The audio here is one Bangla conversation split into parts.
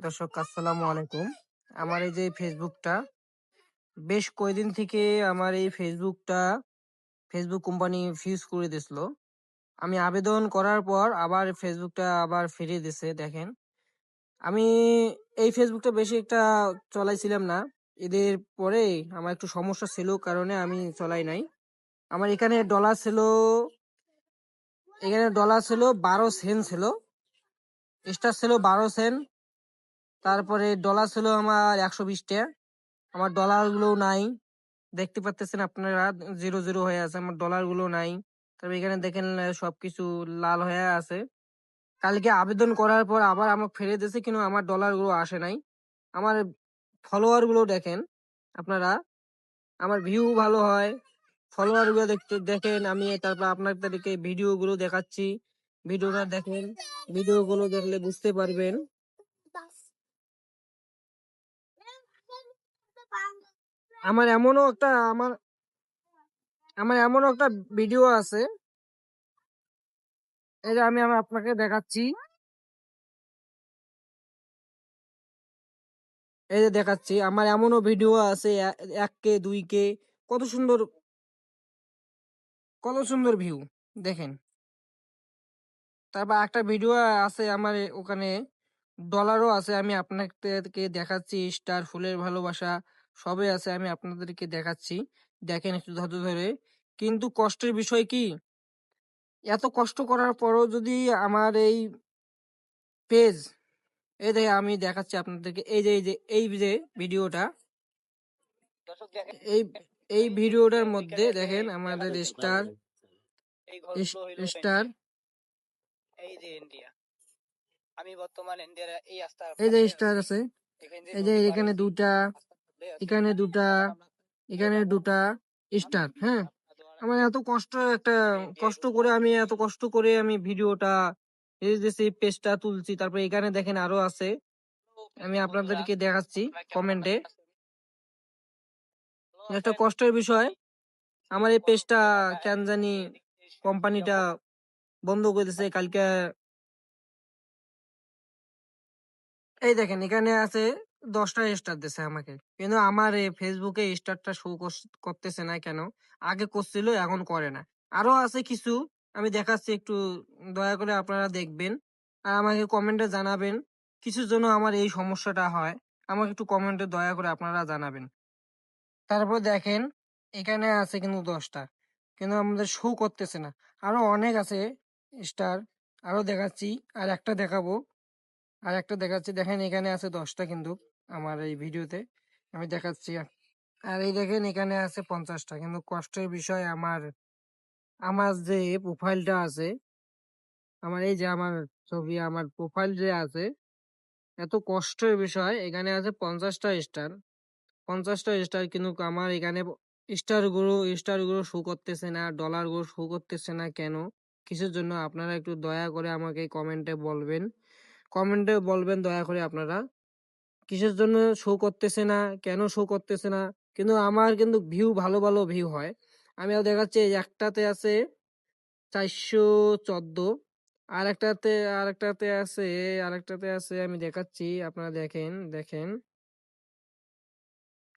দর্শক আসসালামু আলাইকুম। আমার এই যে ফেসবুকটা বেশ কয়েকদিন থেকে আমার এই ফেসবুক কোম্পানি ফিউজ করে দিছিল। আমি আবেদন করার পর আবার ফেসবুকটা আবার ফিরিয়ে দিছে দেখেন। আমি এই ফেসবুকটা বেশি একটা চলাইছিলাম না। এদের পরে আমার একটু সমস্যা ছিল কারণে আমি চলাই নাই। আমার এখানে ডলার ছিল 12 সেন্ট ছিল, স্টার ছিল 12 সেন্ট, তারপরে ডলার ছিল আমার 120টা। আমার ডলার গুলো নাই, দেখতে পাচ্ছেন আপনারা, জিরো জিরো হয়ে আছে, আমার ডলার গুলো নাই। তারপর এখানে দেখেন সবকিছু লাল হয়ে আছে। কালকে আবেদন করার পর আবার আমাকে ফেরত দিয়েছে, কিন্তু আমার ডলার গুলো আসে নাই। আমার ফলোয়ার গুলো দেখেন আপনারা, আমার ভিউ ভালো হয়, ফলোয়ার গুলো দেখতে দেখেন। আমি তারপর আপনাদেরকে ভিডিও গুলো দেখাচ্ছি, ভিডিওটা দেখেন, ভিডিও গুলো দেখলে বুঝতে পারবেন। আমার এমনও একটা আমার আমার এমনও একটা ভিডিও আছে, এই যে আমি আপনাকে দেখাচ্ছি। এই যে দেখাচ্ছি, আমার এমনও ভিডিও আছে 1K 2K, কত সুন্দর, কত সুন্দর ভিউ দেখেন। তারপর একটা ভিডিও আছে আমার ওখানে ডলারও আছে, আমি আপনাদেরকে দেখাচ্ছি। স্টার, ফুলের ভালোবাসা সবই আছে, আমি আপনাদেরকে দেখাচ্ছি। দেখেন একটু ধৈর্য ধরে। কিন্তু কষ্টের বিষয় কি, এত কষ্ট করার পরও যদি আমার এই পেজ, এই দেখে আমি দেখাচ্ছি আপনাদেরকে, এই যে ভিডিওটা, এই এই ভিডিওটার মধ্যে দেখেন আমাদের স্টার, স্টার, এই যে স্টার আছে, এই যে এখানে দুটা, এখানে দুটা, এখানে দুটা স্টার। হ্যাঁ, আমার কষ্ট করে আমি এত কষ্ট করে আমি ভিডিওটা এই যে সেই পেজটা তুলছি। তারপর এখানে দেখেন আরো আছে, আমি আপনাদেরকে দেখাচ্ছি কমেন্টে। একটা কষ্টের বিষয়, আমার এই পেজটা কেন জানি কোম্পানিটা বন্ধ করে দিছে কালকে। এই দেখেন এখানে আছে 10টা স্টার দিছে আমাকে, কিন্তু আমার এই ফেসবুকে স্টারটা শো করতেছে না কেন? আগে করছিল, এখন করে না। আরো আছে কিছু, আমি দেখাচ্ছি, একটু দয়া করে আপনারা দেখবেন আর আমাকে কমেন্টে জানাবেন কিছুর জন্য আমার এই সমস্যাটা হয়। আমাকে একটু কমেন্টে দয়া করে আপনারা জানাবেন। তারপর দেখেন এখানে আছে কিন্তু 10টা, কিন্তু আমাদের শো করতেছে না। আরো অনেক আছে স্টার, আরো দেখাচ্ছি, আর একটা দেখাবো, আর একটা দেখাচ্ছি। দেখেন এখানে আছে 10টা কিন্তু আমার এই ভিডিওতে আমি দেখাচ্ছি। আর এই দেখেন এখানে আছে 50টা। কিন্তু কষ্টের বিষয়, আমার আমার যে প্রোফাইলটা আছে, আমার এই যে আমার ছবি, আমার প্রোফাইল যে আছে, এত কষ্টের বিষয়, এখানে আছে 50টা স্টার, 50টা স্টার, কিন্তু আমার এখানে স্টার গুলো শো করতেছে না, ডলার গুলো শো করতেছে না কেন? কিসের জন্য? আপনারা একটু দয়া করে আমাকে কমেন্টে বলবেন দয়া করে আপনারা, কিসের জন্য শো করতেছে না, কেন শো করতেছে না? কিন্তু আমার কিন্তু ভিউ, ভালো ভালো ভিউ হয়। আমিও দেখাচ্ছি, এই একটাতে আছে 414, আরেকটাতে আরেকটাতে আছে আরেকটাতে আছে আমি দেখাচ্ছি, আপনারা দেখেন দেখেন,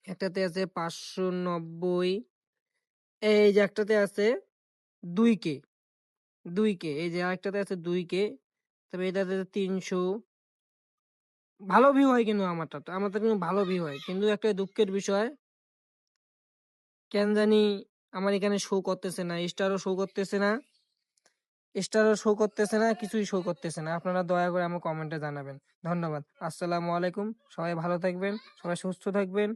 একটাতে আছে 590, এই যে একটাতে আছে 2K, 2K, এই যে আরেকটাতে আছে 2K, তবে এটাতে 300। ভালো ভিউ হয়, কিন্তু আমারটা কিন্তু ভালো ভিউ হয়, কিন্তু একটা দুঃখের বিষয়, কেন জানি আমার এখানে শো করতেছে না, স্টারও শো করতেছে না, কিছুই শো করতেছে না। আপনারা দয়া করে আমার কমেন্টে জানাবেন। ধন্যবাদ। আসসালামু আলাইকুম। সবাই ভালো থাকবেন, সবাই সুস্থ থাকবেন।